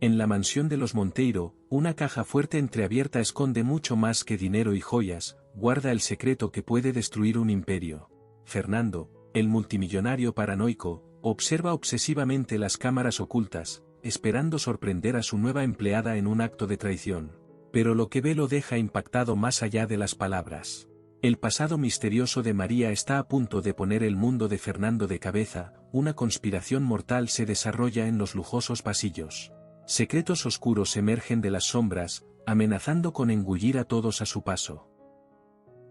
En la mansión de los Monteiro, una caja fuerte entreabierta esconde mucho más que dinero y joyas, guarda el secreto que puede destruir un imperio. Fernando, el multimillonario paranoico, observa obsesivamente las cámaras ocultas, esperando sorprender a su nueva empleada en un acto de traición. Pero lo que ve lo deja impactado más allá de las palabras. El pasado misterioso de María está a punto de poner el mundo de Fernando de cabeza, una conspiración mortal se desarrolla en los lujosos pasillos. Secretos oscuros emergen de las sombras, amenazando con engullir a todos a su paso.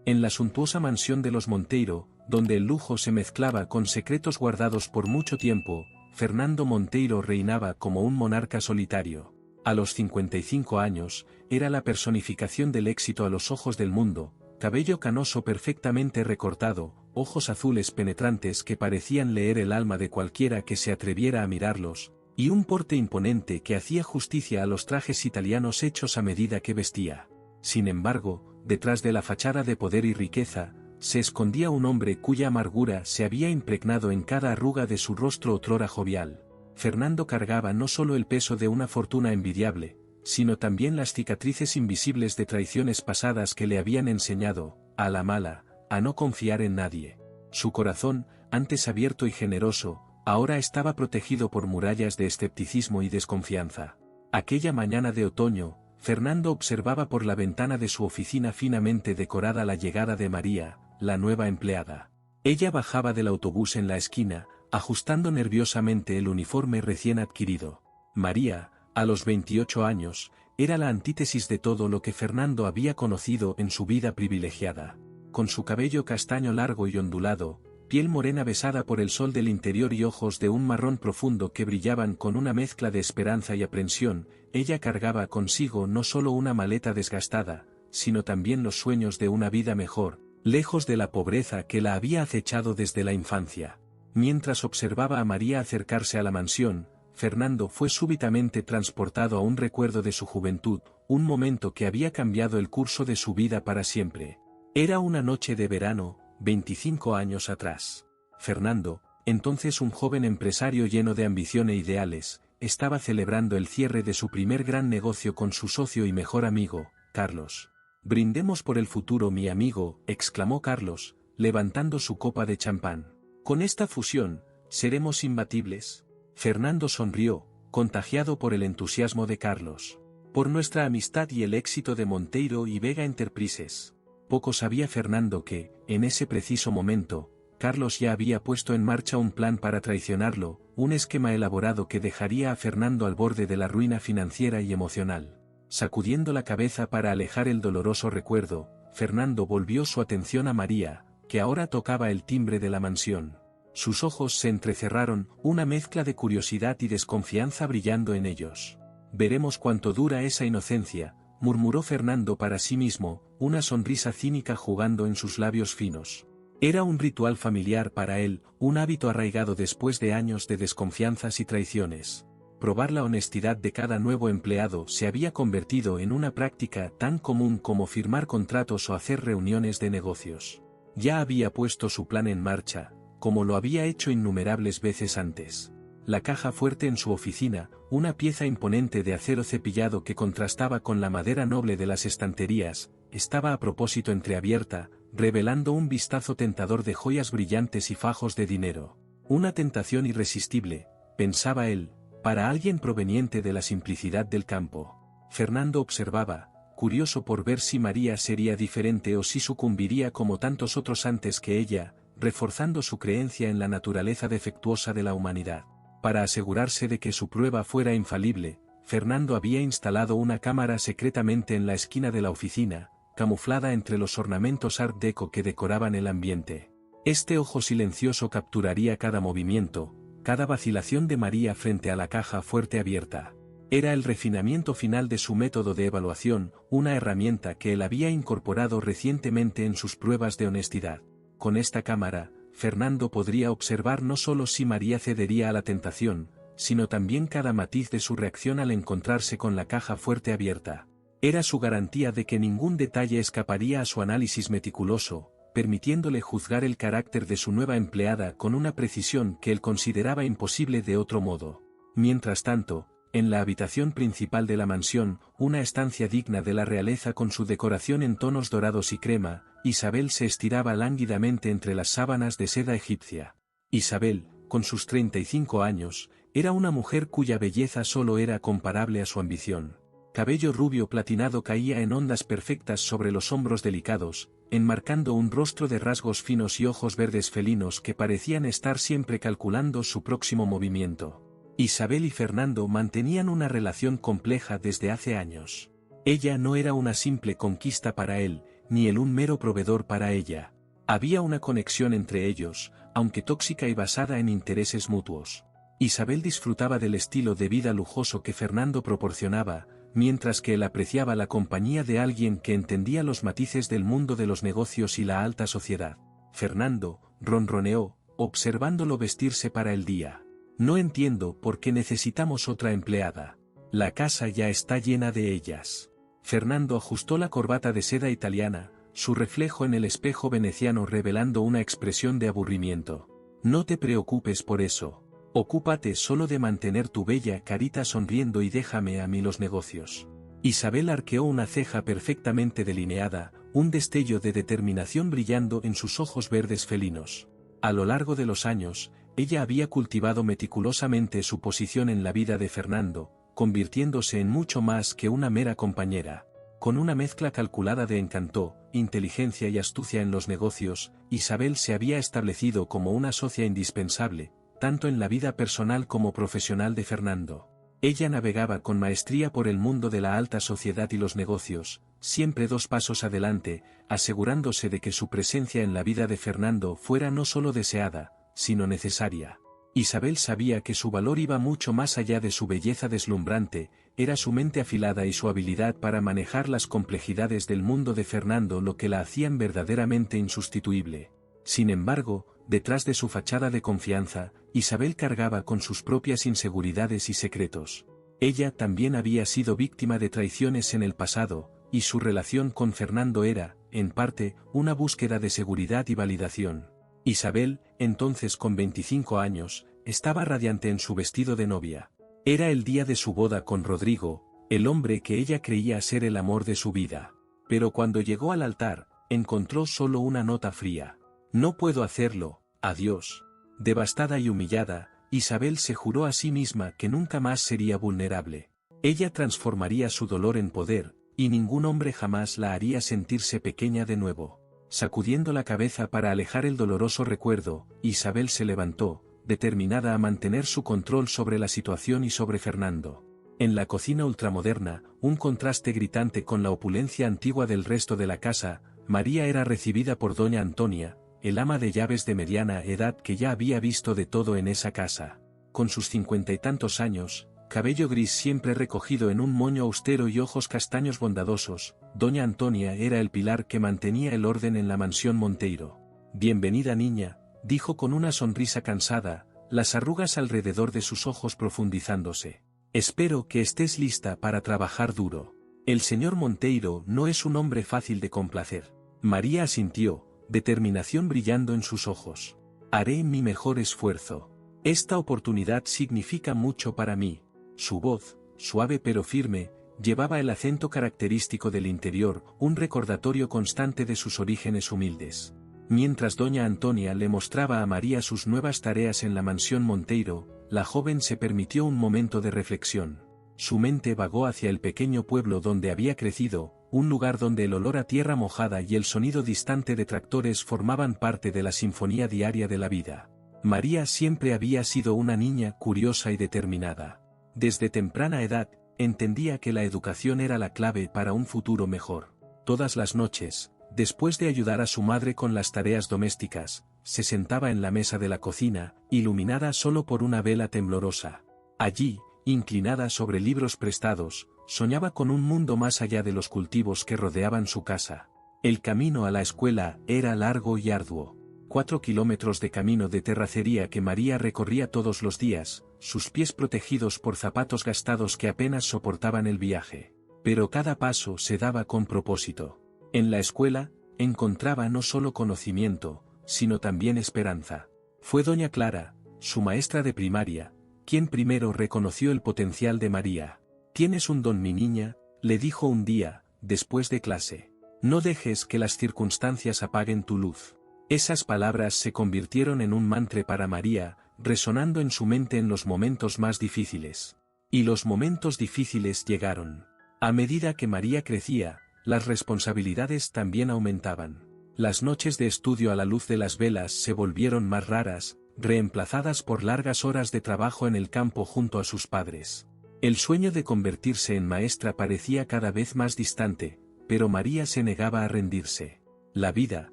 En la suntuosa mansión de los Monteiro, donde el lujo se mezclaba con secretos guardados por mucho tiempo, Fernando Monteiro reinaba como un monarca solitario. A los 55 años, era la personificación del éxito a los ojos del mundo, cabello canoso perfectamente recortado, ojos azules penetrantes que parecían leer el alma de cualquiera que se atreviera a mirarlos, y un porte imponente que hacía justicia a los trajes italianos hechos a medida que vestía. Sin embargo, detrás de la fachada de poder y riqueza, se escondía un hombre cuya amargura se había impregnado en cada arruga de su rostro otrora jovial. Fernando cargaba no solo el peso de una fortuna envidiable, sino también las cicatrices invisibles de traiciones pasadas que le habían enseñado, a la mala, a no confiar en nadie. Su corazón, antes abierto y generoso, ahora estaba protegido por murallas de escepticismo y desconfianza. Aquella mañana de otoño, Fernando observaba por la ventana de su oficina finamente decorada la llegada de María, la nueva empleada. Ella bajaba del autobús en la esquina, ajustando nerviosamente el uniforme recién adquirido. María, a los 28 años, era la antítesis de todo lo que Fernando había conocido en su vida privilegiada. Con su cabello castaño largo y ondulado, piel morena besada por el sol del interior y ojos de un marrón profundo que brillaban con una mezcla de esperanza y aprensión, ella cargaba consigo no solo una maleta desgastada, sino también los sueños de una vida mejor, lejos de la pobreza que la había acechado desde la infancia. Mientras observaba a María acercarse a la mansión, Fernando fue súbitamente transportado a un recuerdo de su juventud, un momento que había cambiado el curso de su vida para siempre. Era una noche de verano, 25 años atrás. Fernando, entonces un joven empresario lleno de ambición e ideales, estaba celebrando el cierre de su primer gran negocio con su socio y mejor amigo, Carlos. «Brindemos por el futuro, mi amigo», exclamó Carlos, levantando su copa de champán. «Con esta fusión, seremos imbatibles». Fernando sonrió, contagiado por el entusiasmo de Carlos. «Por nuestra amistad y el éxito de Monteiro y Vega Enterprises». Poco sabía Fernando que, en ese preciso momento, Carlos ya había puesto en marcha un plan para traicionarlo, un esquema elaborado que dejaría a Fernando al borde de la ruina financiera y emocional. Sacudiendo la cabeza para alejar el doloroso recuerdo, Fernando volvió su atención a María, que ahora tocaba el timbre de la mansión. Sus ojos se entrecerraron, una mezcla de curiosidad y desconfianza brillando en ellos. «Veremos cuánto dura esa inocencia», murmuró Fernando para sí mismo, una sonrisa cínica jugando en sus labios finos. Era un ritual familiar para él, un hábito arraigado después de años de desconfianzas y traiciones. Probar la honestidad de cada nuevo empleado se había convertido en una práctica tan común como firmar contratos o hacer reuniones de negocios. Ya había puesto su plan en marcha, como lo había hecho innumerables veces antes. La caja fuerte en su oficina, una pieza imponente de acero cepillado que contrastaba con la madera noble de las estanterías, estaba a propósito entreabierta, revelando un vistazo tentador de joyas brillantes y fajos de dinero. Una tentación irresistible, pensaba él, para alguien proveniente de la simplicidad del campo. Fernando observaba, curioso por ver si María sería diferente o si sucumbiría como tantos otros antes que ella, reforzando su creencia en la naturaleza defectuosa de la humanidad. Para asegurarse de que su prueba fuera infalible, Fernando había instalado una cámara secretamente en la esquina de la oficina, camuflada entre los ornamentos Art Deco que decoraban el ambiente. Este ojo silencioso capturaría cada movimiento, cada vacilación de María frente a la caja fuerte abierta. Era el refinamiento final de su método de evaluación, una herramienta que él había incorporado recientemente en sus pruebas de honestidad. Con esta cámara, Fernando podría observar no solo si María cedería a la tentación, sino también cada matiz de su reacción al encontrarse con la caja fuerte abierta. Era su garantía de que ningún detalle escaparía a su análisis meticuloso, permitiéndole juzgar el carácter de su nueva empleada con una precisión que él consideraba imposible de otro modo. Mientras tanto, En la habitación principal de la mansión, una estancia digna de la realeza con su decoración en tonos dorados y crema, Isabel se estiraba lánguidamente entre las sábanas de seda egipcia. Isabel, con sus 35 años, era una mujer cuya belleza solo era comparable a su ambición. Cabello rubio platinado caía en ondas perfectas sobre los hombros delicados, enmarcando un rostro de rasgos finos y ojos verdes felinos que parecían estar siempre calculando su próximo movimiento. Isabel y Fernando mantenían una relación compleja desde hace años. Ella no era una simple conquista para él, ni él un mero proveedor para ella. Había una conexión entre ellos, aunque tóxica y basada en intereses mutuos. Isabel disfrutaba del estilo de vida lujoso que Fernando proporcionaba, mientras que él apreciaba la compañía de alguien que entendía los matices del mundo de los negocios y la alta sociedad. Fernando ronroneó, observándolo vestirse para el día. No entiendo por qué necesitamos otra empleada. La casa ya está llena de ellas. Fernando ajustó la corbata de seda italiana, su reflejo en el espejo veneciano revelando una expresión de aburrimiento. No te preocupes por eso. Ocúpate solo de mantener tu bella carita sonriendo y déjame a mí los negocios. Isabel arqueó una ceja perfectamente delineada, un destello de determinación brillando en sus ojos verdes felinos. A lo largo de los años, ella había cultivado meticulosamente su posición en la vida de Fernando, convirtiéndose en mucho más que una mera compañera. Con una mezcla calculada de encanto, inteligencia y astucia en los negocios, Isabel se había establecido como una socia indispensable, tanto en la vida personal como profesional de Fernando. Ella navegaba con maestría por el mundo de la alta sociedad y los negocios, siempre 2 pasos adelante, asegurándose de que su presencia en la vida de Fernando fuera no solo deseada, sino necesaria. Isabel sabía que su valor iba mucho más allá de su belleza deslumbrante, era su mente afilada y su habilidad para manejar las complejidades del mundo de Fernando lo que la hacían verdaderamente insustituible. Sin embargo, detrás de su fachada de confianza, Isabel cargaba con sus propias inseguridades y secretos. Ella también había sido víctima de traiciones en el pasado, y su relación con Fernando era, en parte, una búsqueda de seguridad y validación. Isabel, entonces con 25 años, estaba radiante en su vestido de novia. Era el día de su boda con Rodrigo, el hombre que ella creía ser el amor de su vida. Pero cuando llegó al altar, encontró solo una nota fría. No puedo hacerlo, adiós. Devastada y humillada, Isabel se juró a sí misma que nunca más sería vulnerable. Ella transformaría su dolor en poder, y ningún hombre jamás la haría sentirse pequeña de nuevo. Sacudiendo la cabeza para alejar el doloroso recuerdo, Isabel se levantó, determinada a mantener su control sobre la situación y sobre Fernando. En la cocina ultramoderna, un contraste gritante con la opulencia antigua del resto de la casa, María era recibida por doña Antonia, el ama de llaves de mediana edad que ya había visto de todo en esa casa. Con sus 50 y tantos años, cabello gris siempre recogido en un moño austero y ojos castaños bondadosos, doña Antonia era el pilar que mantenía el orden en la mansión Monteiro. Bienvenida niña, dijo con una sonrisa cansada, las arrugas alrededor de sus ojos profundizándose. Espero que estés lista para trabajar duro. El señor Monteiro no es un hombre fácil de complacer. María asintió, determinación brillando en sus ojos. Haré mi mejor esfuerzo. Esta oportunidad significa mucho para mí. Su voz, suave pero firme, llevaba el acento característico del interior, un recordatorio constante de sus orígenes humildes. Mientras doña Antonia le mostraba a María sus nuevas tareas en la mansión Monteiro, la joven se permitió un momento de reflexión. Su mente vagó hacia el pequeño pueblo donde había crecido, un lugar donde el olor a tierra mojada y el sonido distante de tractores formaban parte de la sinfonía diaria de la vida. María siempre había sido una niña curiosa y determinada. Desde temprana edad, entendía que la educación era la clave para un futuro mejor. Todas las noches, después de ayudar a su madre con las tareas domésticas, se sentaba en la mesa de la cocina, iluminada solo por una vela temblorosa. Allí, inclinada sobre libros prestados, soñaba con un mundo más allá de los cultivos que rodeaban su casa. El camino a la escuela era largo y arduo. 4 kilómetros de camino de terracería que María recorría todos los días, sus pies protegidos por zapatos gastados que apenas soportaban el viaje. Pero cada paso se daba con propósito. En la escuela, encontraba no solo conocimiento, sino también esperanza. Fue doña Clara, su maestra de primaria, quien primero reconoció el potencial de María. «Tienes un don, mi niña», le dijo un día, después de clase. «No dejes que las circunstancias apaguen tu luz». Esas palabras se convirtieron en un mantra para María, resonando en su mente en los momentos más difíciles. Y los momentos difíciles llegaron. A medida que María crecía, las responsabilidades también aumentaban. Las noches de estudio a la luz de las velas se volvieron más raras, reemplazadas por largas horas de trabajo en el campo junto a sus padres. El sueño de convertirse en maestra parecía cada vez más distante, pero María se negaba a rendirse. La vida,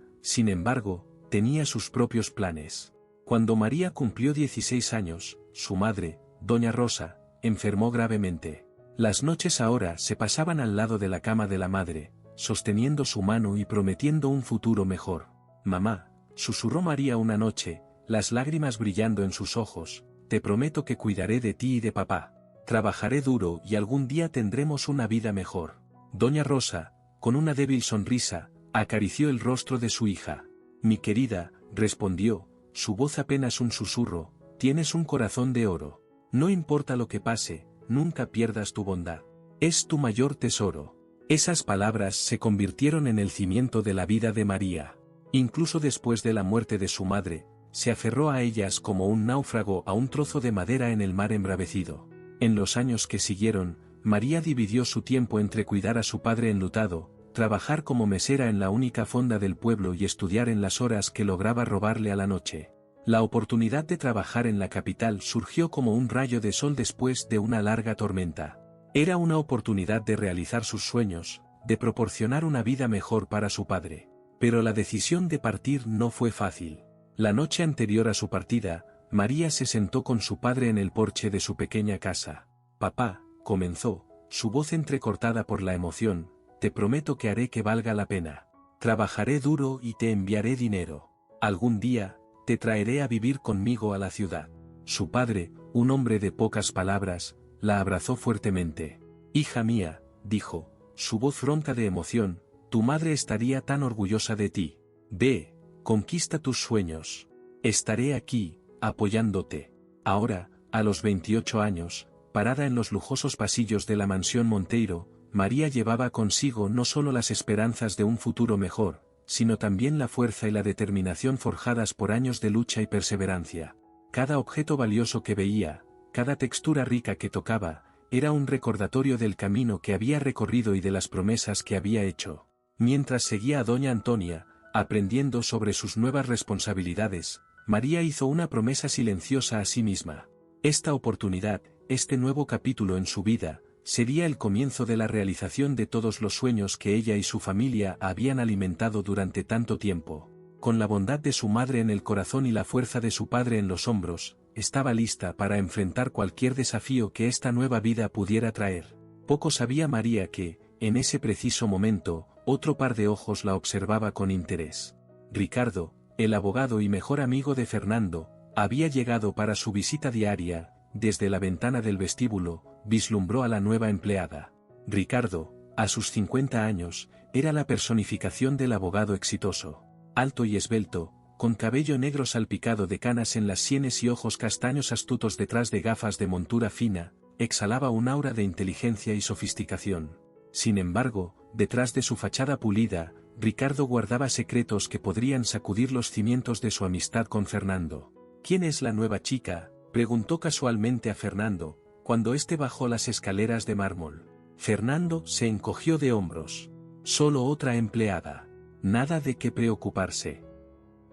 sin embargo, tenía sus propios planes. Cuando María cumplió 16 años, su madre, doña Rosa, enfermó gravemente. Las noches ahora se pasaban al lado de la cama de la madre, sosteniendo su mano y prometiendo un futuro mejor. «Mamá», susurró María una noche, las lágrimas brillando en sus ojos, «te prometo que cuidaré de ti y de papá. Trabajaré duro y algún día tendremos una vida mejor». Doña Rosa, con una débil sonrisa, acarició el rostro de su hija. «Mi querida», respondió, su voz apenas un susurro, «tienes un corazón de oro. No importa lo que pase, nunca pierdas tu bondad. Es tu mayor tesoro». Esas palabras se convirtieron en el cimiento de la vida de María. Incluso después de la muerte de su madre, se aferró a ellas como un náufrago a un trozo de madera en el mar embravecido. En los años que siguieron, María dividió su tiempo entre cuidar a su padre enlutado, trabajar como mesera en la única fonda del pueblo y estudiar en las horas que lograba robarle a la noche. La oportunidad de trabajar en la capital surgió como un rayo de sol después de una larga tormenta. Era una oportunidad de realizar sus sueños, de proporcionar una vida mejor para su padre. Pero la decisión de partir no fue fácil. La noche anterior a su partida, María se sentó con su padre en el porche de su pequeña casa. «Papá», comenzó, su voz entrecortada por la emoción, «te prometo que haré que valga la pena. Trabajaré duro y te enviaré dinero. Algún día, te traeré a vivir conmigo a la ciudad». Su padre, un hombre de pocas palabras, la abrazó fuertemente. «Hija mía», dijo, su voz ronca de emoción, «tu madre estaría tan orgullosa de ti. Ve, conquista tus sueños. Estaré aquí, apoyándote». Ahora, a los 28 años, parada en los lujosos pasillos de la mansión Monteiro, María llevaba consigo no solo las esperanzas de un futuro mejor, sino también la fuerza y la determinación forjadas por años de lucha y perseverancia. Cada objeto valioso que veía, cada textura rica que tocaba, era un recordatorio del camino que había recorrido y de las promesas que había hecho. Mientras seguía a doña Antonia, aprendiendo sobre sus nuevas responsabilidades, María hizo una promesa silenciosa a sí misma. Esta oportunidad, este nuevo capítulo en su vida, sería el comienzo de la realización de todos los sueños que ella y su familia habían alimentado durante tanto tiempo. Con la bondad de su madre en el corazón y la fuerza de su padre en los hombros, estaba lista para enfrentar cualquier desafío que esta nueva vida pudiera traer. Poco sabía María que, en ese preciso momento, otro par de ojos la observaba con interés. Ricardo, el abogado y mejor amigo de Fernando, había llegado para su visita diaria. Desde la ventana del vestíbulo, vislumbró a la nueva empleada. Ricardo, a sus 50 años, era la personificación del abogado exitoso. Alto y esbelto, con cabello negro salpicado de canas en las sienes y ojos castaños astutos detrás de gafas de montura fina, exhalaba un aura de inteligencia y sofisticación. Sin embargo, detrás de su fachada pulida, Ricardo guardaba secretos que podrían sacudir los cimientos de su amistad con Fernando. «¿Quién es la nueva chica?», preguntó casualmente a Fernando, cuando éste bajó las escaleras de mármol. Fernando se encogió de hombros. «Solo otra empleada. Nada de qué preocuparse».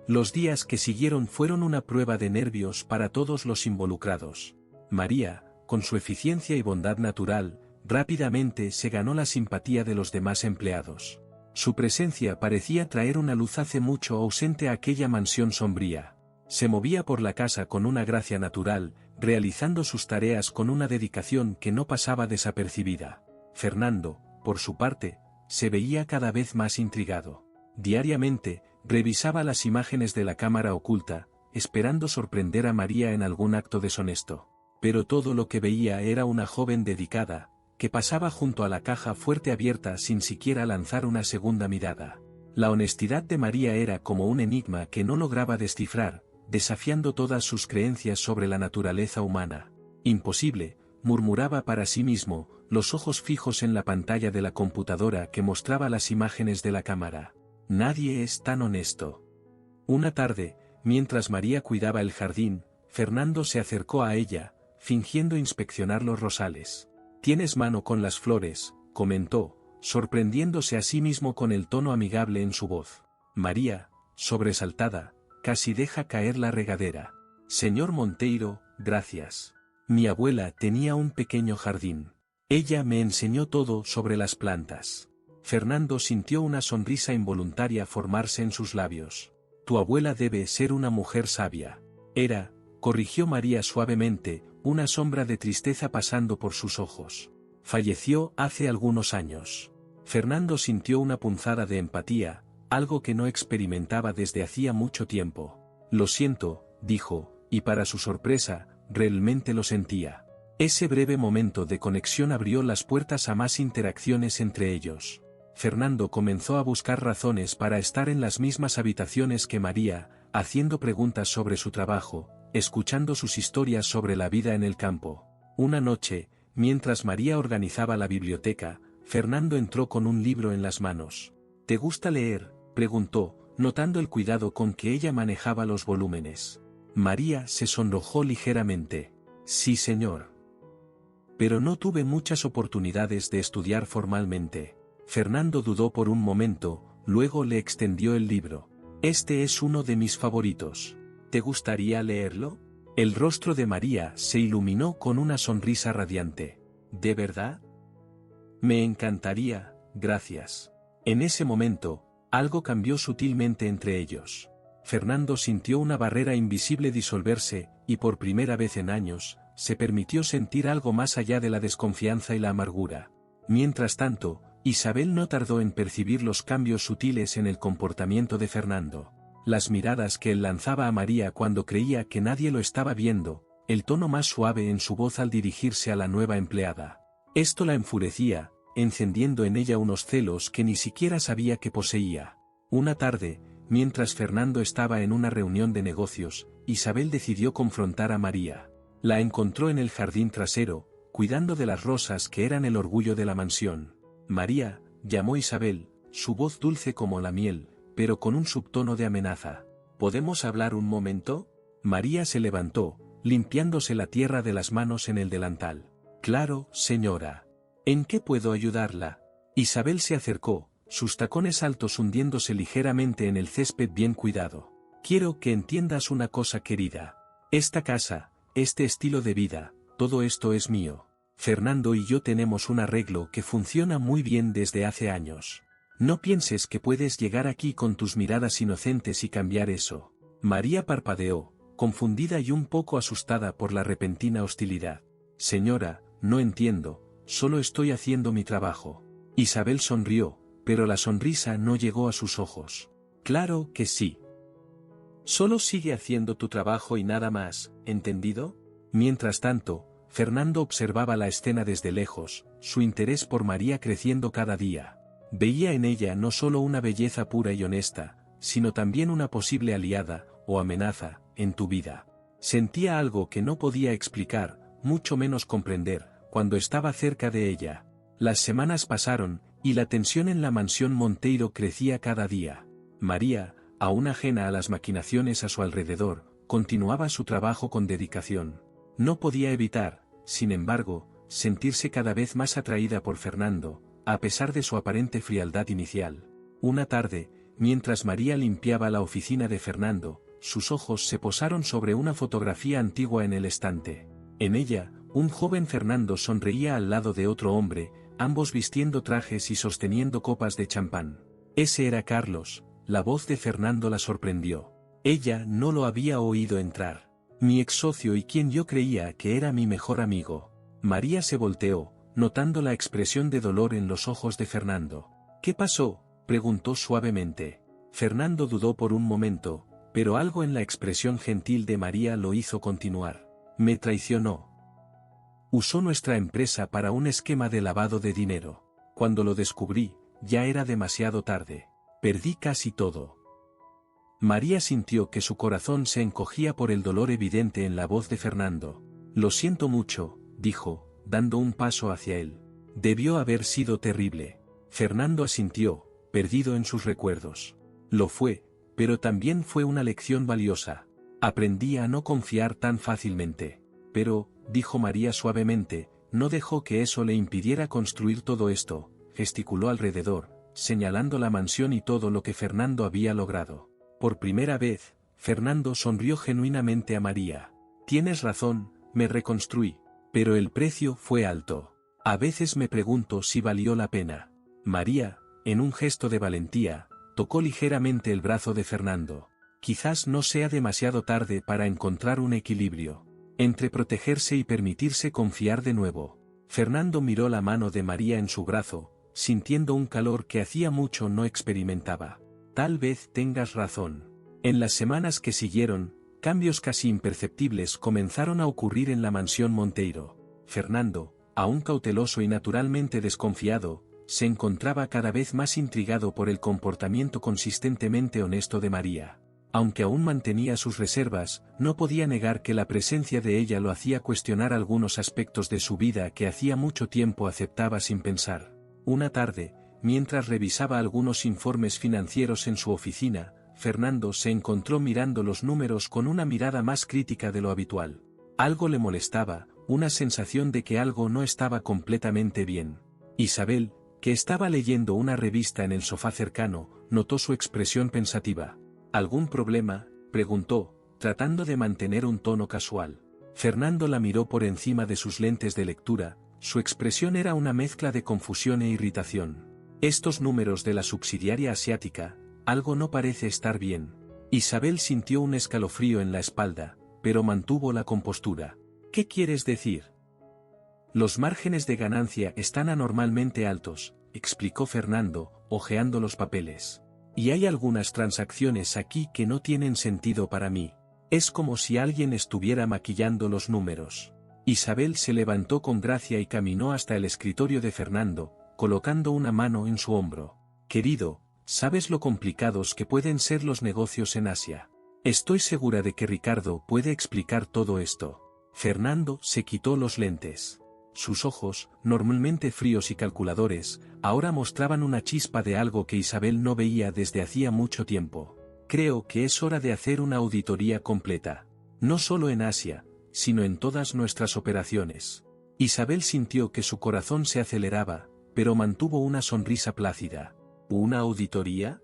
Los días que siguieron fueron una prueba de nervios para todos los involucrados. María, con su eficiencia y bondad natural, rápidamente se ganó la simpatía de los demás empleados. Su presencia parecía traer una luz hace mucho ausente a aquella mansión sombría. Se movía por la casa con una gracia natural, realizando sus tareas con una dedicación que no pasaba desapercibida. Fernando, por su parte, se veía cada vez más intrigado. Diariamente, revisaba las imágenes de la cámara oculta, esperando sorprender a María en algún acto deshonesto. Pero todo lo que veía era una joven dedicada, que pasaba junto a la caja fuerte abierta sin siquiera lanzar una segunda mirada. La honestidad de María era como un enigma que no lograba descifrar, desafiando todas sus creencias sobre la naturaleza humana. Imposible, murmuraba para sí mismo, los ojos fijos en la pantalla de la computadora que mostraba las imágenes de la cámara. Nadie es tan honesto. Una tarde, mientras María cuidaba el jardín, Fernando se acercó a ella, fingiendo inspeccionar los rosales. «Tienes mano con las flores», comentó, sorprendiéndose a sí mismo con el tono amigable en su voz. María, sobresaltada, casi deja caer la regadera. «Señor Monteiro, gracias. Mi abuela tenía un pequeño jardín. Ella me enseñó todo sobre las plantas». Fernando sintió una sonrisa involuntaria formarse en sus labios. «Tu abuela debe ser una mujer sabia». Era, corrigió María suavemente, una sombra de tristeza pasando por sus ojos. «Falleció hace algunos años». Fernando sintió una punzada de empatía, algo que no experimentaba desde hacía mucho tiempo. «Lo siento», dijo, y para su sorpresa, realmente lo sentía. Ese breve momento de conexión abrió las puertas a más interacciones entre ellos. Fernando comenzó a buscar razones para estar en las mismas habitaciones que María, haciendo preguntas sobre su trabajo, escuchando sus historias sobre la vida en el campo. Una noche, mientras María organizaba la biblioteca, Fernando entró con un libro en las manos. «¿Te gusta leer?», preguntó, notando el cuidado con que ella manejaba los volúmenes. María se sonrojó ligeramente. «Sí, señor. Pero no tuve muchas oportunidades de estudiar formalmente». Fernando dudó por un momento, luego le extendió el libro. «Este es uno de mis favoritos. ¿Te gustaría leerlo?». El rostro de María se iluminó con una sonrisa radiante. «¿De verdad?». «Me encantaría, gracias». En ese momento, algo cambió sutilmente entre ellos. Fernando sintió una barrera invisible disolverse, y por primera vez en años, se permitió sentir algo más allá de la desconfianza y la amargura. Mientras tanto, Isabel no tardó en percibir los cambios sutiles en el comportamiento de Fernando. Las miradas que él lanzaba a María cuando creía que nadie lo estaba viendo, el tono más suave en su voz al dirigirse a la nueva empleada. Esto la enfurecía, encendiendo en ella unos celos que ni siquiera sabía que poseía. Una tarde, mientras Fernando estaba en una reunión de negocios, Isabel decidió confrontar a María. La encontró en el jardín trasero, cuidando de las rosas que eran el orgullo de la mansión. «María», llamó Isabel, su voz dulce como la miel, pero con un subtono de amenaza. «¿Podemos hablar un momento?». María se levantó, limpiándose la tierra de las manos en el delantal. «Claro, señora. ¿En qué puedo ayudarla?». Isabel se acercó, sus tacones altos hundiéndose ligeramente en el césped bien cuidado. «Quiero que entiendas una cosa, querida. Esta casa, este estilo de vida, todo esto es mío. Fernando y yo tenemos un arreglo que funciona muy bien desde hace años. No pienses que puedes llegar aquí con tus miradas inocentes y cambiar eso». María parpadeó, confundida y un poco asustada por la repentina hostilidad. «Señora, no entiendo, solo estoy haciendo mi trabajo». Isabel sonrió, pero la sonrisa no llegó a sus ojos. «Claro que sí. Solo sigue haciendo tu trabajo y nada más, ¿entendido?». Mientras tanto, Fernando observaba la escena desde lejos, su interés por María creciendo cada día. Veía en ella no solo una belleza pura y honesta, sino también una posible aliada, o amenaza, en tu vida. Sentía algo que no podía explicar, mucho menos comprender, cuando estaba cerca de ella. Las semanas pasaron, y la tensión en la mansión Monteiro crecía cada día. María, aún ajena a las maquinaciones a su alrededor, continuaba su trabajo con dedicación. No podía evitar, sin embargo, sentirse cada vez más atraída por Fernando, a pesar de su aparente frialdad inicial. Una tarde, mientras María limpiaba la oficina de Fernando, sus ojos se posaron sobre una fotografía antigua en el estante. En ella, un joven Fernando sonreía al lado de otro hombre, ambos vistiendo trajes y sosteniendo copas de champán. Ese era Carlos. La voz de Fernando la sorprendió. Ella no lo había oído entrar. «Mi ex socio y quien yo creía que era mi mejor amigo». María se volteó, notando la expresión de dolor en los ojos de Fernando. «¿Qué pasó?», preguntó suavemente. Fernando dudó por un momento, pero algo en la expresión gentil de María lo hizo continuar. «Me traicionó. Usó nuestra empresa para un esquema de lavado de dinero. Cuando lo descubrí, ya era demasiado tarde. Perdí casi todo». María sintió que su corazón se encogía por el dolor evidente en la voz de Fernando. Lo siento mucho, dijo, dando un paso hacia él. Debió haber sido terrible. Fernando asintió, perdido en sus recuerdos. Lo fue, pero también fue una lección valiosa. Aprendí a no confiar tan fácilmente. Pero, dijo María suavemente, no dejó que eso le impidiera construir todo esto, gesticuló alrededor, señalando la mansión y todo lo que Fernando había logrado. Por primera vez, Fernando sonrió genuinamente a María. Tienes razón, me reconstruí. Pero el precio fue alto. A veces me pregunto si valió la pena. María, en un gesto de valentía, tocó ligeramente el brazo de Fernando. Quizás no sea demasiado tarde para encontrar un equilibrio entre protegerse y permitirse confiar de nuevo. Fernando miró la mano de María en su brazo, sintiendo un calor que hacía mucho no experimentaba. Tal vez tengas razón. En las semanas que siguieron, cambios casi imperceptibles comenzaron a ocurrir en la mansión Monteiro. Fernando, aún cauteloso y naturalmente desconfiado, se encontraba cada vez más intrigado por el comportamiento consistentemente honesto de María. Aunque aún mantenía sus reservas, no podía negar que la presencia de ella lo hacía cuestionar algunos aspectos de su vida que hacía mucho tiempo aceptaba sin pensar. Una tarde, mientras revisaba algunos informes financieros en su oficina, Fernando se encontró mirando los números con una mirada más crítica de lo habitual. Algo le molestaba, una sensación de que algo no estaba completamente bien. Isabel, que estaba leyendo una revista en el sofá cercano, notó su expresión pensativa. ¿Algún problema?, preguntó, tratando de mantener un tono casual. Fernando la miró por encima de sus lentes de lectura, su expresión era una mezcla de confusión e irritación. Estos números de la subsidiaria asiática, algo no parece estar bien. Isabel sintió un escalofrío en la espalda, pero mantuvo la compostura. ¿Qué quieres decir? Los márgenes de ganancia están anormalmente altos, explicó Fernando, hojeando los papeles. Y hay algunas transacciones aquí que no tienen sentido para mí. Es como si alguien estuviera maquillando los números. Isabel se levantó con gracia y caminó hasta el escritorio de Fernando, colocando una mano en su hombro. Querido, ¿sabes lo complicados que pueden ser los negocios en Asia? Estoy segura de que Ricardo puede explicar todo esto. Fernando se quitó los lentes. Sus ojos, normalmente fríos y calculadores, ahora mostraban una chispa de algo que Isabel no veía desde hacía mucho tiempo. Creo que es hora de hacer una auditoría completa. No solo en Asia, sino en todas nuestras operaciones. Isabel sintió que su corazón se aceleraba, pero mantuvo una sonrisa plácida. ¿Una auditoría?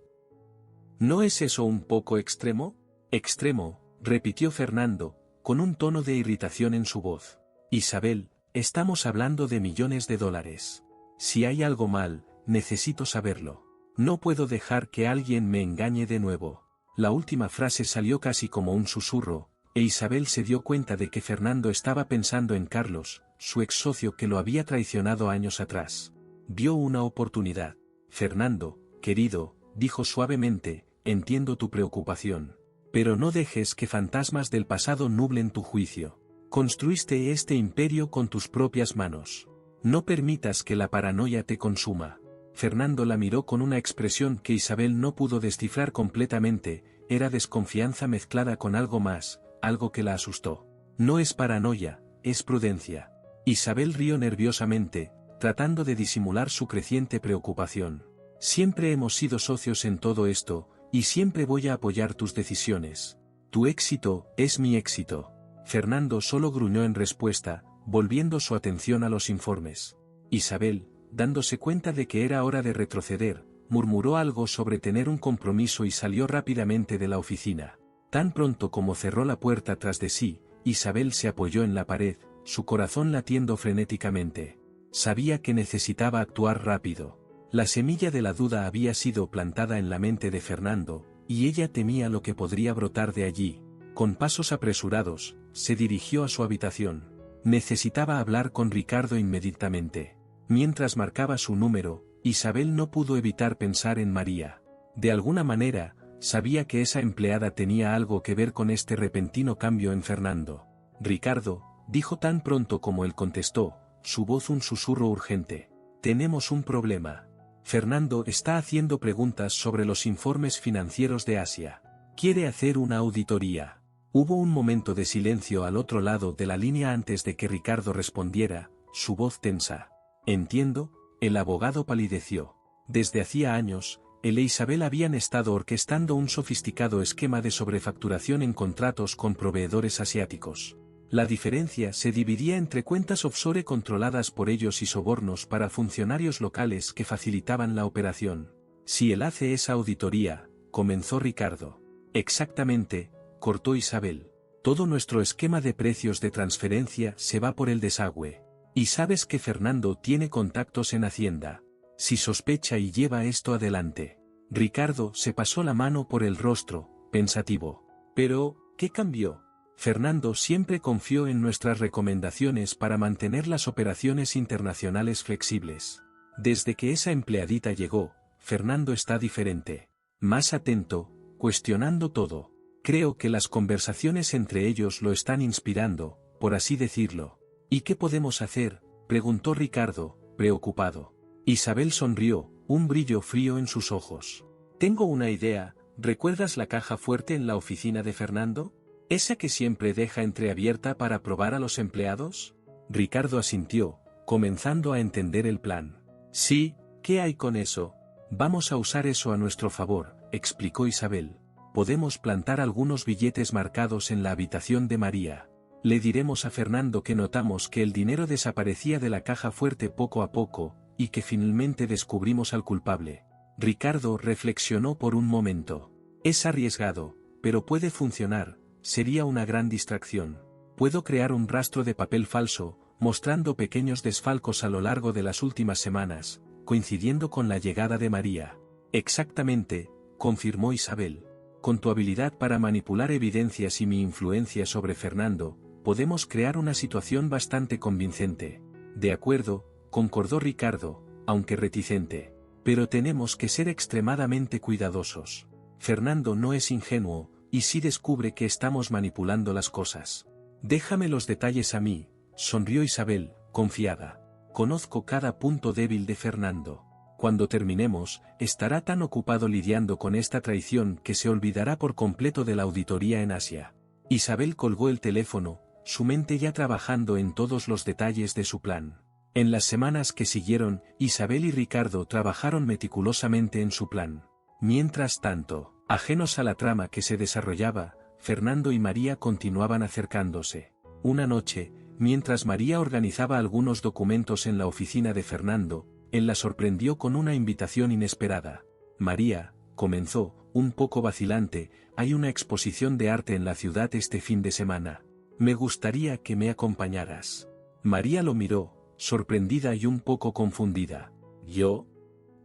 ¿No es eso un poco extremo? Extremo, repitió Fernando, con un tono de irritación en su voz. Isabel, estamos hablando de millones de dólares. Si hay algo mal, necesito saberlo. No puedo dejar que alguien me engañe de nuevo. La última frase salió casi como un susurro, e Isabel se dio cuenta de que Fernando estaba pensando en Carlos, su ex socio que lo había traicionado años atrás. Vio una oportunidad. Fernando, querido, dijo suavemente, entiendo tu preocupación. Pero no dejes que fantasmas del pasado nublen tu juicio. Construiste este imperio con tus propias manos. No permitas que la paranoia te consuma. Fernando la miró con una expresión que Isabel no pudo descifrar completamente, era desconfianza mezclada con algo más, algo que la asustó. No es paranoia, es prudencia. Isabel rió nerviosamente, tratando de disimular su creciente preocupación. Siempre hemos sido socios en todo esto, y siempre voy a apoyar tus decisiones. Tu éxito es mi éxito. Fernando solo gruñó en respuesta, volviendo su atención a los informes. Isabel, dándose cuenta de que era hora de retroceder, murmuró algo sobre tener un compromiso y salió rápidamente de la oficina. Tan pronto como cerró la puerta tras de sí, Isabel se apoyó en la pared, su corazón latiendo frenéticamente. Sabía que necesitaba actuar rápido. La semilla de la duda había sido plantada en la mente de Fernando, y ella temía lo que podría brotar de allí. Con pasos apresurados, se dirigió a su habitación. Necesitaba hablar con Ricardo inmediatamente. Mientras marcaba su número, Isabel no pudo evitar pensar en María. De alguna manera, sabía que esa empleada tenía algo que ver con este repentino cambio en Fernando. Ricardo, dijo tan pronto como él contestó, su voz un susurro urgente. Tenemos un problema. Fernando está haciendo preguntas sobre los informes financieros de Asia. Quiere hacer una auditoría. Hubo un momento de silencio al otro lado de la línea antes de que Ricardo respondiera, su voz tensa. Entiendo, el abogado palideció. Desde hacía años, él e Isabel habían estado orquestando un sofisticado esquema de sobrefacturación en contratos con proveedores asiáticos. La diferencia se dividía entre cuentas offshore controladas por ellos y sobornos para funcionarios locales que facilitaban la operación. Si él hace esa auditoría, comenzó Ricardo. Exactamente, cortó Isabel. Todo nuestro esquema de precios de transferencia se va por el desagüe. Y sabes que Fernando tiene contactos en Hacienda. Si sospecha y lleva esto adelante. Ricardo se pasó la mano por el rostro, pensativo. Pero, ¿qué cambió? Fernando siempre confió en nuestras recomendaciones para mantener las operaciones internacionales flexibles. Desde que esa empleadita llegó, Fernando está diferente. Más atento, cuestionando todo. Creo que las conversaciones entre ellos lo están inspirando, por así decirlo. ¿Y qué podemos hacer?, preguntó Ricardo, preocupado. Isabel sonrió, un brillo frío en sus ojos. Tengo una idea, ¿recuerdas la caja fuerte en la oficina de Fernando? ¿Esa que siempre deja entreabierta para probar a los empleados? Ricardo asintió, comenzando a entender el plan. Sí, ¿qué hay con eso? Vamos a usar eso a nuestro favor, explicó Isabel. Podemos plantar algunos billetes marcados en la habitación de María. Le diremos a Fernando que notamos que el dinero desaparecía de la caja fuerte poco a poco, y que finalmente descubrimos al culpable. Ricardo reflexionó por un momento. Es arriesgado, pero puede funcionar, sería una gran distracción. Puedo crear un rastro de papel falso, mostrando pequeños desfalcos a lo largo de las últimas semanas, coincidiendo con la llegada de María. Exactamente, confirmó Isabel. Con tu habilidad para manipular evidencias y mi influencia sobre Fernando, podemos crear una situación bastante convincente. De acuerdo, concordó Ricardo, aunque reticente. Pero tenemos que ser extremadamente cuidadosos. Fernando no es ingenuo, y si descubre que estamos manipulando las cosas. Déjame los detalles a mí, sonrió Isabel, confiada. Conozco cada punto débil de Fernando. Cuando terminemos, estará tan ocupado lidiando con esta traición que se olvidará por completo de la auditoría en Asia. Isabel colgó el teléfono, su mente ya trabajando en todos los detalles de su plan. En las semanas que siguieron, Isabel y Ricardo trabajaron meticulosamente en su plan. Mientras tanto, ajenos a la trama que se desarrollaba, Fernando y María continuaban acercándose. Una noche, mientras María organizaba algunos documentos en la oficina de Fernando, él la sorprendió con una invitación inesperada. María, comenzó, un poco vacilante, hay una exposición de arte en la ciudad este fin de semana. Me gustaría que me acompañaras. María lo miró, sorprendida y un poco confundida. ¿Yo?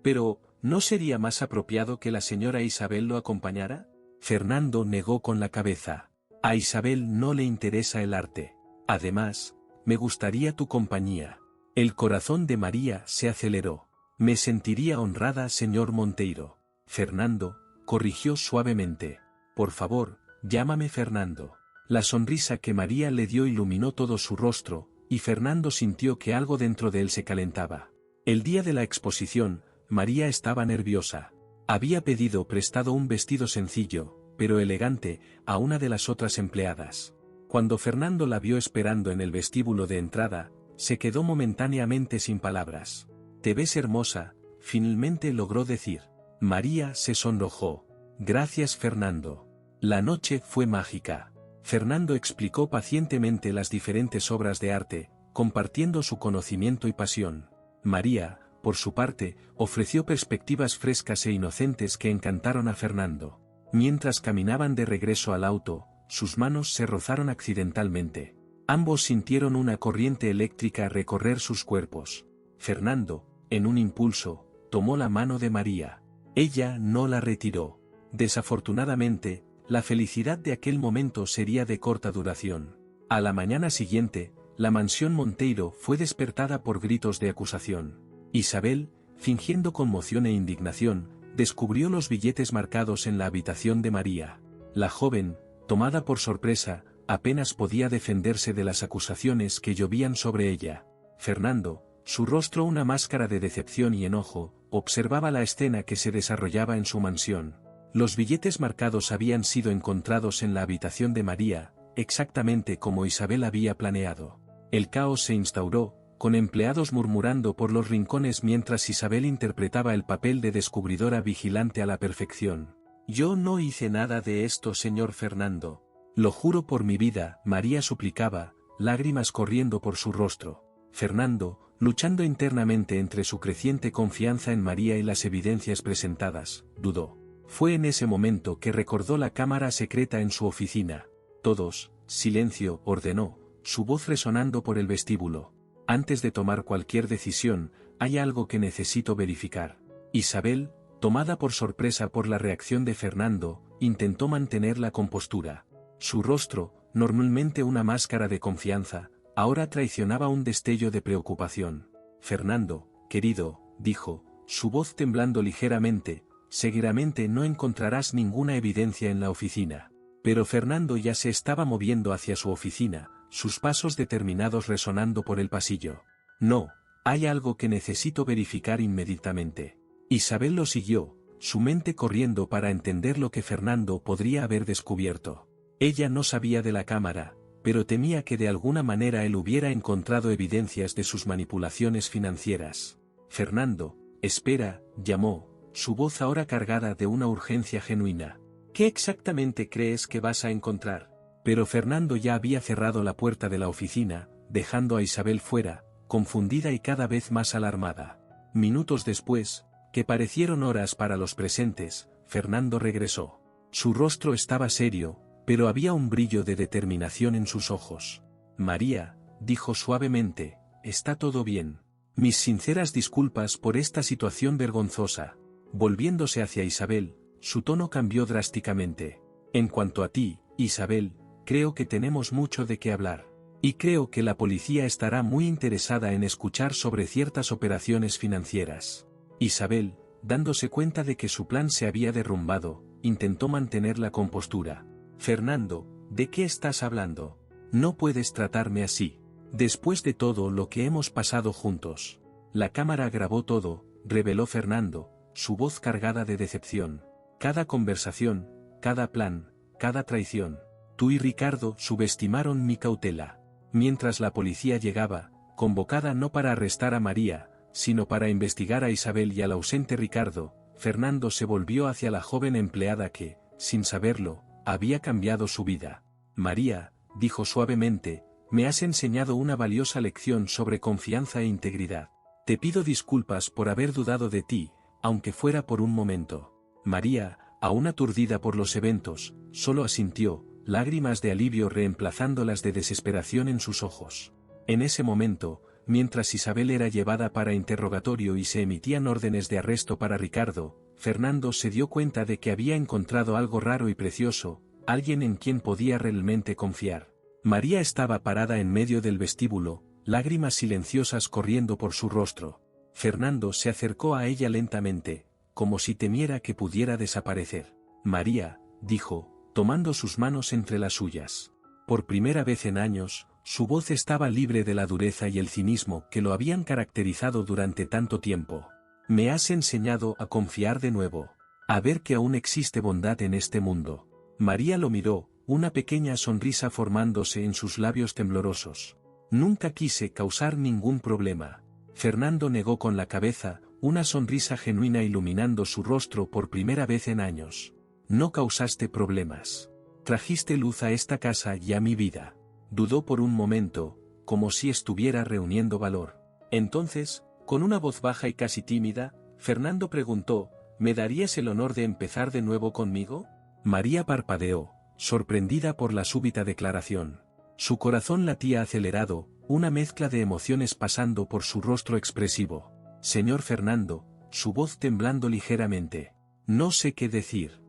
Pero, ¿no sería más apropiado que la señora Isabel lo acompañara? Fernando negó con la cabeza. A Isabel no le interesa el arte. Además, me gustaría tu compañía. El corazón de María se aceleró. Me sentiría honrada, señor Monteiro. Fernando, corrigió suavemente. Por favor, llámame Fernando. La sonrisa que María le dio iluminó todo su rostro, y Fernando sintió que algo dentro de él se calentaba. El día de la exposición, María estaba nerviosa. Había pedido prestado un vestido sencillo, pero elegante, a una de las otras empleadas. Cuando Fernando la vio esperando en el vestíbulo de entrada, se quedó momentáneamente sin palabras. «Te ves hermosa», finalmente logró decir. María se sonrojó. «Gracias, Fernando». La noche fue mágica. Fernando explicó pacientemente las diferentes obras de arte, compartiendo su conocimiento y pasión. María, por su parte, ofreció perspectivas frescas e inocentes que encantaron a Fernando. Mientras caminaban de regreso al auto, sus manos se rozaron accidentalmente. Ambos sintieron una corriente eléctrica recorrer sus cuerpos. Fernando, en un impulso, tomó la mano de María. Ella no la retiró. Desafortunadamente, la felicidad de aquel momento sería de corta duración. A la mañana siguiente, la mansión Monteiro fue despertada por gritos de acusación. Isabel, fingiendo conmoción e indignación, descubrió los billetes marcados en la habitación de María. La joven, tomada por sorpresa, apenas podía defenderse de las acusaciones que llovían sobre ella. Fernando, su rostro una máscara de decepción y enojo, observaba la escena que se desarrollaba en su mansión. Los billetes marcados habían sido encontrados en la habitación de María, exactamente como Isabel había planeado. El caos se instauró, con empleados murmurando por los rincones mientras Isabel interpretaba el papel de descubridora vigilante a la perfección. «Yo no hice nada de esto, señor Fernando. Lo juro por mi vida», María suplicaba, lágrimas corriendo por su rostro. Fernando, luchando internamente entre su creciente confianza en María y las evidencias presentadas, dudó. Fue en ese momento que recordó la cámara secreta en su oficina. «Todos, silencio», ordenó, su voz resonando por el vestíbulo. «Antes de tomar cualquier decisión, hay algo que necesito verificar». Isabel, tomada por sorpresa por la reacción de Fernando, intentó mantener la compostura. Su rostro, normalmente una máscara de confianza, ahora traicionaba un destello de preocupación. «Fernando, querido», dijo, su voz temblando ligeramente, «seguramente no encontrarás ninguna evidencia en la oficina». Pero Fernando ya se estaba moviendo hacia su oficina, sus pasos determinados resonando por el pasillo. «No, hay algo que necesito verificar inmediatamente». Isabel lo siguió, su mente corriendo para entender lo que Fernando podría haber descubierto. Ella no sabía de la cámara, pero temía que de alguna manera él hubiera encontrado evidencias de sus manipulaciones financieras. «Fernando, espera», llamó, su voz ahora cargada de una urgencia genuina. «¿Qué exactamente crees que vas a encontrar?» Pero Fernando ya había cerrado la puerta de la oficina, dejando a Isabel fuera, confundida y cada vez más alarmada. Minutos después, que parecieron horas para los presentes, Fernando regresó. Su rostro estaba serio, pero había un brillo de determinación en sus ojos. «María», dijo suavemente, «está todo bien. Mis sinceras disculpas por esta situación vergonzosa». Volviéndose hacia Isabel, su tono cambió drásticamente. «En cuanto a ti, Isabel, creo que tenemos mucho de qué hablar. Y creo que la policía estará muy interesada en escuchar sobre ciertas operaciones financieras». Isabel, dándose cuenta de que su plan se había derrumbado, intentó mantener la compostura. «Fernando, ¿de qué estás hablando? No puedes tratarme así. Después de todo lo que hemos pasado juntos». «La cámara grabó todo», reveló Fernando, su voz cargada de decepción. «Cada conversación, cada plan, cada traición. Tú y Ricardo subestimaron mi cautela». Mientras la policía llegaba, convocada no para arrestar a María, sino para investigar a Isabel y al ausente Ricardo, Fernando se volvió hacia la joven empleada que, sin saberlo, había cambiado su vida. «María», dijo suavemente, «me has enseñado una valiosa lección sobre confianza e integridad. Te pido disculpas por haber dudado de ti, aunque fuera por un momento». María, aún aturdida por los eventos, solo asintió, lágrimas de alivio reemplazando las de desesperación en sus ojos. En ese momento, mientras Isabel era llevada para interrogatorio y se emitían órdenes de arresto para Ricardo, Fernando se dio cuenta de que había encontrado algo raro y precioso, alguien en quien podía realmente confiar. María estaba parada en medio del vestíbulo, lágrimas silenciosas corriendo por su rostro. Fernando se acercó a ella lentamente, como si temiera que pudiera desaparecer. «María», dijo, tomando sus manos entre las suyas. Por primera vez en años, su voz estaba libre de la dureza y el cinismo que lo habían caracterizado durante tanto tiempo. «Me has enseñado a confiar de nuevo, a ver que aún existe bondad en este mundo». María lo miró, una pequeña sonrisa formándose en sus labios temblorosos. «Nunca quise causar ningún problema». Fernando negó con la cabeza, una sonrisa genuina iluminando su rostro por primera vez en años. «No causaste problemas. Trajiste luz a esta casa y a mi vida». Dudó por un momento, como si estuviera reuniendo valor. Entonces, con una voz baja y casi tímida, Fernando preguntó, «¿Me darías el honor de empezar de nuevo conmigo?» María parpadeó, sorprendida por la súbita declaración. Su corazón latía acelerado, una mezcla de emociones pasando por su rostro expresivo. «Señor Fernando», su voz temblando ligeramente, «no sé qué decir».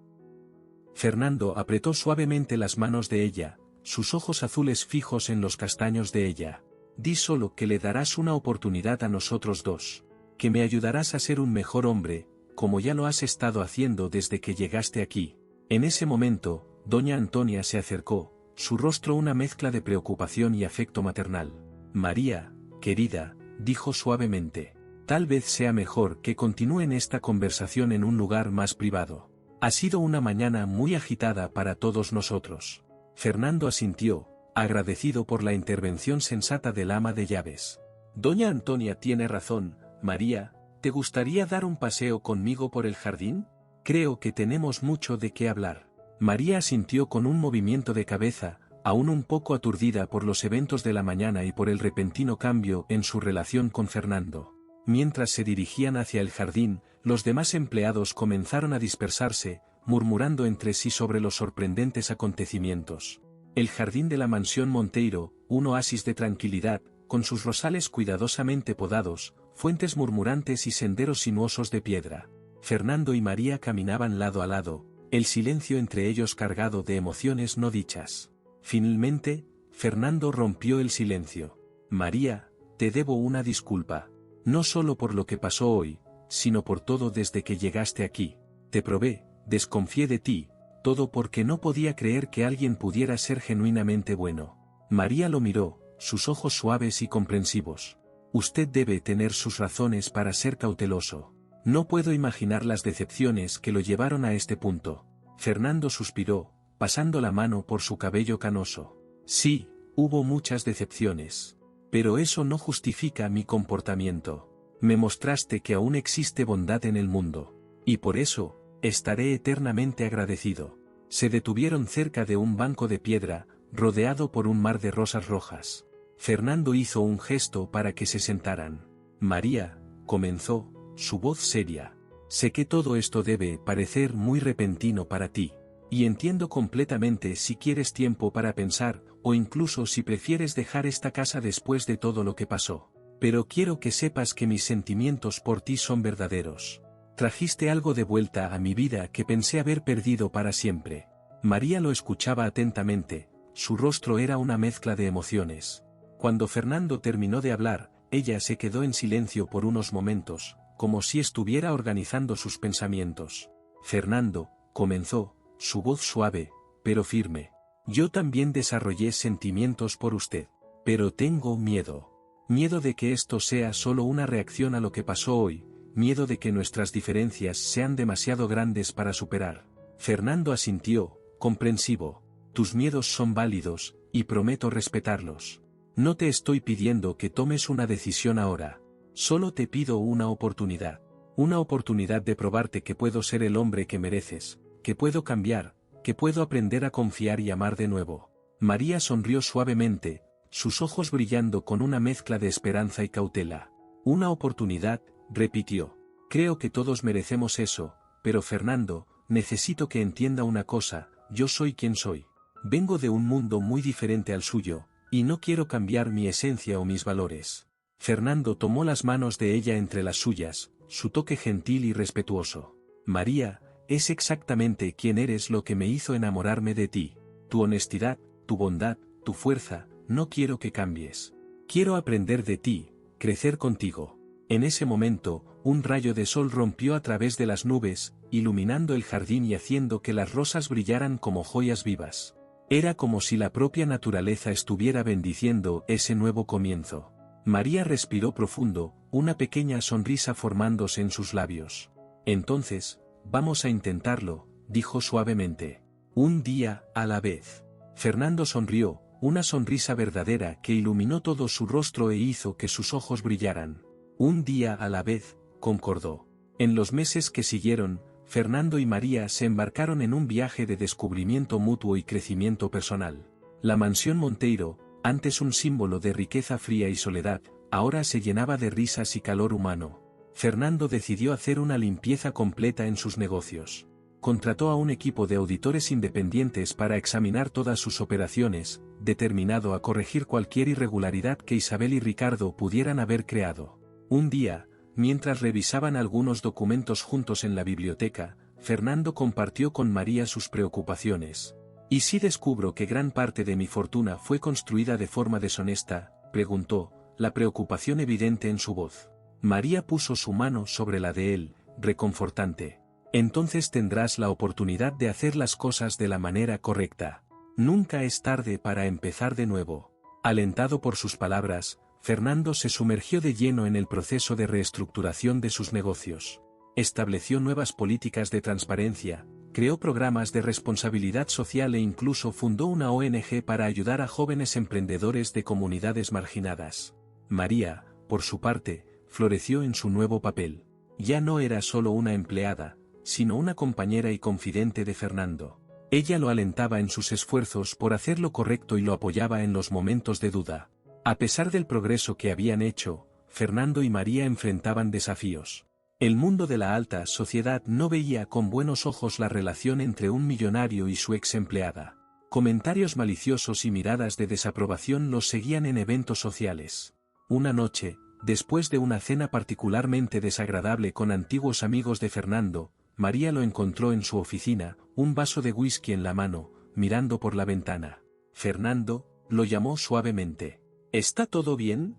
Fernando apretó suavemente las manos de ella, sus ojos azules fijos en los castaños de ella. «Di solo que le darás una oportunidad a nosotros dos. Que me ayudarás a ser un mejor hombre, como ya lo has estado haciendo desde que llegaste aquí». En ese momento, doña Antonia se acercó, su rostro una mezcla de preocupación y afecto maternal. «María, querida», dijo suavemente, «tal vez sea mejor que continúen esta conversación en un lugar más privado». Ha sido una mañana muy agitada para todos nosotros. Fernando asintió, agradecido por la intervención sensata del ama de llaves. Doña Antonia tiene razón, María, ¿te gustaría dar un paseo conmigo por el jardín? Creo que tenemos mucho de qué hablar. María asintió con un movimiento de cabeza, aún un poco aturdida por los eventos de la mañana y por el repentino cambio en su relación con Fernando. Mientras se dirigían hacia el jardín, los demás empleados comenzaron a dispersarse, murmurando entre sí sobre los sorprendentes acontecimientos. El jardín de la mansión Monteiro, un oasis de tranquilidad, con sus rosales cuidadosamente podados, fuentes murmurantes y senderos sinuosos de piedra. Fernando y María caminaban lado a lado, el silencio entre ellos cargado de emociones no dichas. Finalmente, Fernando rompió el silencio. María, te debo una disculpa. No solo por lo que pasó hoy, sino por todo desde que llegaste aquí. Te probé, desconfié de ti, todo porque no podía creer que alguien pudiera ser genuinamente bueno. María lo miró, sus ojos suaves y comprensivos. Usted debe tener sus razones para ser cauteloso. No puedo imaginar las decepciones que lo llevaron a este punto. Fernando suspiró, pasando la mano por su cabello canoso. Sí, hubo muchas decepciones. Pero eso no justifica mi comportamiento. Me mostraste que aún existe bondad en el mundo. Y por eso, estaré eternamente agradecido. Se detuvieron cerca de un banco de piedra, rodeado por un mar de rosas rojas. Fernando hizo un gesto para que se sentaran. María, comenzó, su voz seria. Sé que todo esto debe parecer muy repentino para ti. Y entiendo completamente si quieres tiempo para pensar, o incluso si prefieres dejar esta casa después de todo lo que pasó. Pero quiero que sepas que mis sentimientos por ti son verdaderos. Trajiste algo de vuelta a mi vida que pensé haber perdido para siempre. María lo escuchaba atentamente, su rostro era una mezcla de emociones. Cuando Fernando terminó de hablar, ella se quedó en silencio por unos momentos, como si estuviera organizando sus pensamientos. Fernando, comenzó, su voz suave, pero firme. Yo también desarrollé sentimientos por usted. Pero tengo miedo. Miedo de que esto sea solo una reacción a lo que pasó hoy, miedo de que nuestras diferencias sean demasiado grandes para superar. Fernando asintió, comprensivo. Tus miedos son válidos, y prometo respetarlos. No te estoy pidiendo que tomes una decisión ahora. Solo te pido una oportunidad. Una oportunidad de probarte que puedo ser el hombre que mereces, que puedo cambiar, que puedo aprender a confiar y amar de nuevo. María sonrió suavemente, sus ojos brillando con una mezcla de esperanza y cautela. Una oportunidad, repitió. Creo que todos merecemos eso, pero Fernando, necesito que entienda una cosa, yo soy quien soy. Vengo de un mundo muy diferente al suyo, y no quiero cambiar mi esencia o mis valores. Fernando tomó las manos de ella entre las suyas, su toque gentil y respetuoso. María, es exactamente quien eres lo que me hizo enamorarme de ti. Tu honestidad, tu bondad, tu fuerza, no quiero que cambies. Quiero aprender de ti, crecer contigo. En ese momento, un rayo de sol rompió a través de las nubes, iluminando el jardín y haciendo que las rosas brillaran como joyas vivas. Era como si la propia naturaleza estuviera bendiciendo ese nuevo comienzo. María respiró profundo, una pequeña sonrisa formándose en sus labios. Entonces, vamos a intentarlo, dijo suavemente. Un día a la vez. Fernando sonrió, una sonrisa verdadera que iluminó todo su rostro e hizo que sus ojos brillaran. Un día a la vez, concordó. En los meses que siguieron, Fernando y María se embarcaron en un viaje de descubrimiento mutuo y crecimiento personal. La mansión Monteiro, antes un símbolo de riqueza fría y soledad, ahora se llenaba de risas y calor humano. Fernando decidió hacer una limpieza completa en sus negocios. Contrató a un equipo de auditores independientes para examinar todas sus operaciones, determinado a corregir cualquier irregularidad que Isabel y Ricardo pudieran haber creado. Un día, mientras revisaban algunos documentos juntos en la biblioteca, Fernando compartió con María sus preocupaciones. ¿Y si descubro que gran parte de mi fortuna fue construida de forma deshonesta?, preguntó, la preocupación evidente en su voz. María puso su mano sobre la de él, reconfortante. Entonces tendrás la oportunidad de hacer las cosas de la manera correcta. Nunca es tarde para empezar de nuevo. Alentado por sus palabras, Fernando se sumergió de lleno en el proceso de reestructuración de sus negocios. Estableció nuevas políticas de transparencia, creó programas de responsabilidad social e incluso fundó una ONG para ayudar a jóvenes emprendedores de comunidades marginadas. María, por su parte, floreció en su nuevo papel. Ya no era solo una empleada, sino una compañera y confidente de Fernando. Ella lo alentaba en sus esfuerzos por hacer lo correcto y lo apoyaba en los momentos de duda. A pesar del progreso que habían hecho, Fernando y María enfrentaban desafíos. El mundo de la alta sociedad no veía con buenos ojos la relación entre un millonario y su ex empleada. Comentarios maliciosos y miradas de desaprobación los seguían en eventos sociales. Una noche, después de una cena particularmente desagradable con antiguos amigos de Fernando, María lo encontró en su oficina, un vaso de whisky en la mano, mirando por la ventana. Fernando, lo llamó suavemente. ¿Está todo bien?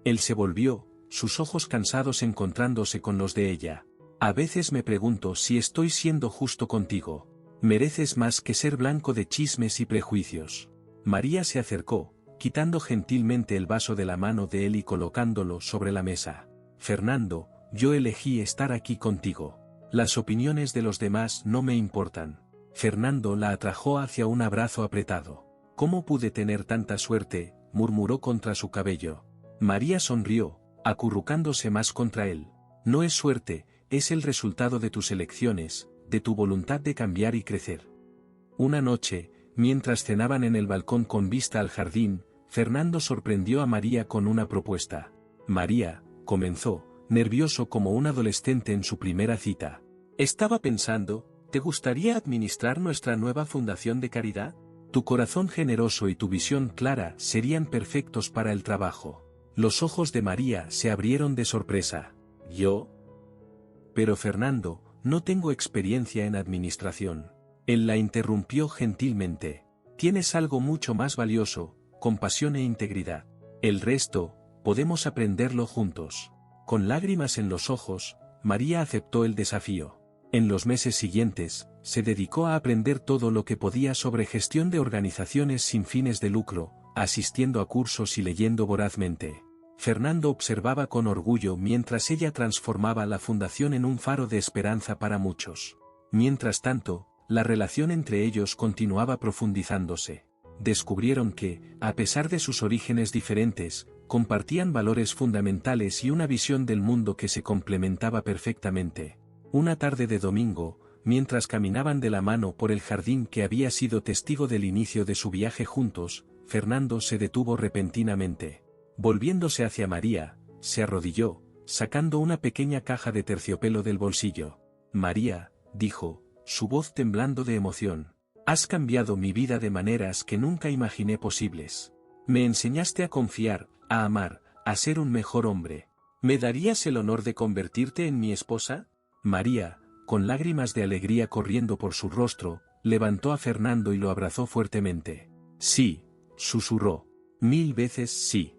Él se volvió, sus ojos cansados encontrándose con los de ella. A veces me pregunto si estoy siendo justo contigo. Mereces más que ser blanco de chismes y prejuicios. María se acercó, quitando gentilmente el vaso de la mano de él y colocándolo sobre la mesa. Fernando, yo elegí estar aquí contigo. Las opiniones de los demás no me importan. Fernando la atrajo hacia un abrazo apretado. ¿Cómo pude tener tanta suerte?, murmuró contra su cabello. María sonrió, acurrucándose más contra él. No es suerte, es el resultado de tus elecciones, de tu voluntad de cambiar y crecer. Una noche, mientras cenaban en el balcón con vista al jardín, Fernando sorprendió a María con una propuesta. María, comenzó, nervioso como un adolescente en su primera cita. Estaba pensando, ¿te gustaría administrar nuestra nueva fundación de caridad? Tu corazón generoso y tu visión clara serían perfectos para el trabajo. Los ojos de María se abrieron de sorpresa. ¿Yo? Pero Fernando, no tengo experiencia en administración. Él la interrumpió gentilmente. Tienes algo mucho más valioso, compasión e integridad. El resto, podemos aprenderlo juntos. Con lágrimas en los ojos, María aceptó el desafío. En los meses siguientes, se dedicó a aprender todo lo que podía sobre gestión de organizaciones sin fines de lucro, asistiendo a cursos y leyendo vorazmente. Fernando observaba con orgullo mientras ella transformaba la fundación en un faro de esperanza para muchos. Mientras tanto, la relación entre ellos continuaba profundizándose. Descubrieron que, a pesar de sus orígenes diferentes, compartían valores fundamentales y una visión del mundo que se complementaba perfectamente. Una tarde de domingo, mientras caminaban de la mano por el jardín que había sido testigo del inicio de su viaje juntos, Fernando se detuvo repentinamente. Volviéndose hacia María, se arrodilló, sacando una pequeña caja de terciopelo del bolsillo. María, dijo, su voz temblando de emoción. Has cambiado mi vida de maneras que nunca imaginé posibles. Me enseñaste a confiar, a amar, a ser un mejor hombre. ¿Me darías el honor de convertirte en mi esposa? María, con lágrimas de alegría corriendo por su rostro, levantó a Fernando y lo abrazó fuertemente. Sí, susurró. 1000 veces sí.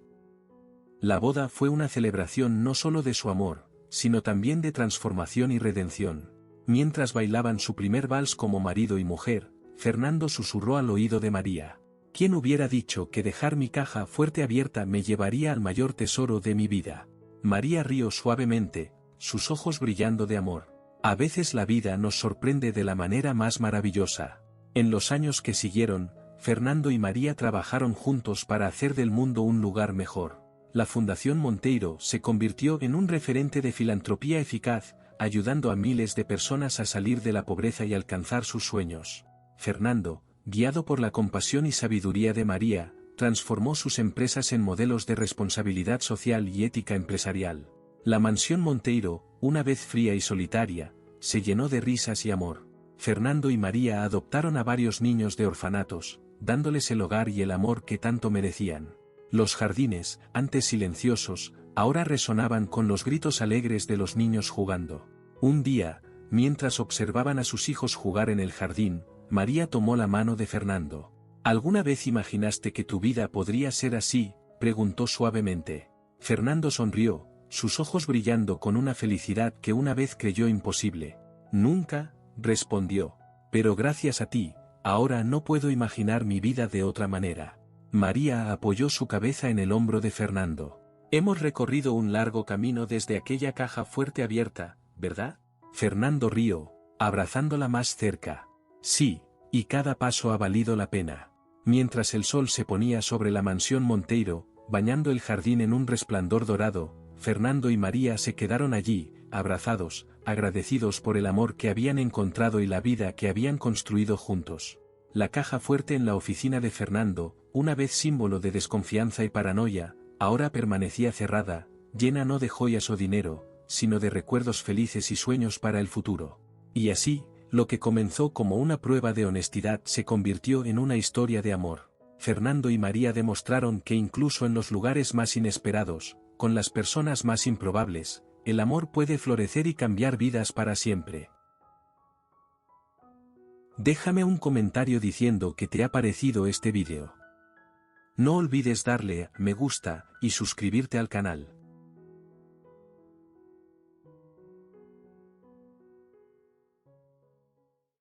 La boda fue una celebración no solo de su amor, sino también de transformación y redención. Mientras bailaban su primer vals como marido y mujer, Fernando susurró al oído de María. ¿Quién hubiera dicho que dejar mi caja fuerte abierta me llevaría al mayor tesoro de mi vida? María rió suavemente, sus ojos brillando de amor. A veces la vida nos sorprende de la manera más maravillosa. En los años que siguieron, Fernando y María trabajaron juntos para hacer del mundo un lugar mejor. La Fundación Monteiro se convirtió en un referente de filantropía eficaz, ayudando a miles de personas a salir de la pobreza y alcanzar sus sueños. Fernando, guiado por la compasión y sabiduría de María, transformó sus empresas en modelos de responsabilidad social y ética empresarial. La mansión Monteiro, una vez fría y solitaria, se llenó de risas y amor. Fernando y María adoptaron a varios niños de orfanatos, dándoles el hogar y el amor que tanto merecían. Los jardines, antes silenciosos, ahora resonaban con los gritos alegres de los niños jugando. Un día, mientras observaban a sus hijos jugar en el jardín, María tomó la mano de Fernando. ¿Alguna vez imaginaste que tu vida podría ser así?, preguntó suavemente. Fernando sonrió, sus ojos brillando con una felicidad que una vez creyó imposible. Nunca, respondió. Pero gracias a ti, ahora no puedo imaginar mi vida de otra manera. María apoyó su cabeza en el hombro de Fernando. Hemos recorrido un largo camino desde aquella caja fuerte abierta, ¿verdad? Fernando rió, abrazándola más cerca. Sí, y cada paso ha valido la pena. Mientras el sol se ponía sobre la mansión Monteiro, bañando el jardín en un resplandor dorado, Fernando y María se quedaron allí, abrazados, agradecidos por el amor que habían encontrado y la vida que habían construido juntos. La caja fuerte en la oficina de Fernando, una vez símbolo de desconfianza y paranoia, ahora permanecía cerrada, llena no de joyas o dinero, sino de recuerdos felices y sueños para el futuro. Y así, lo que comenzó como una prueba de honestidad se convirtió en una historia de amor. Fernando y María demostraron que incluso en los lugares más inesperados, con las personas más improbables, el amor puede florecer y cambiar vidas para siempre. Déjame un comentario diciendo qué te ha parecido este vídeo. No olvides darle a me gusta y suscribirte al canal.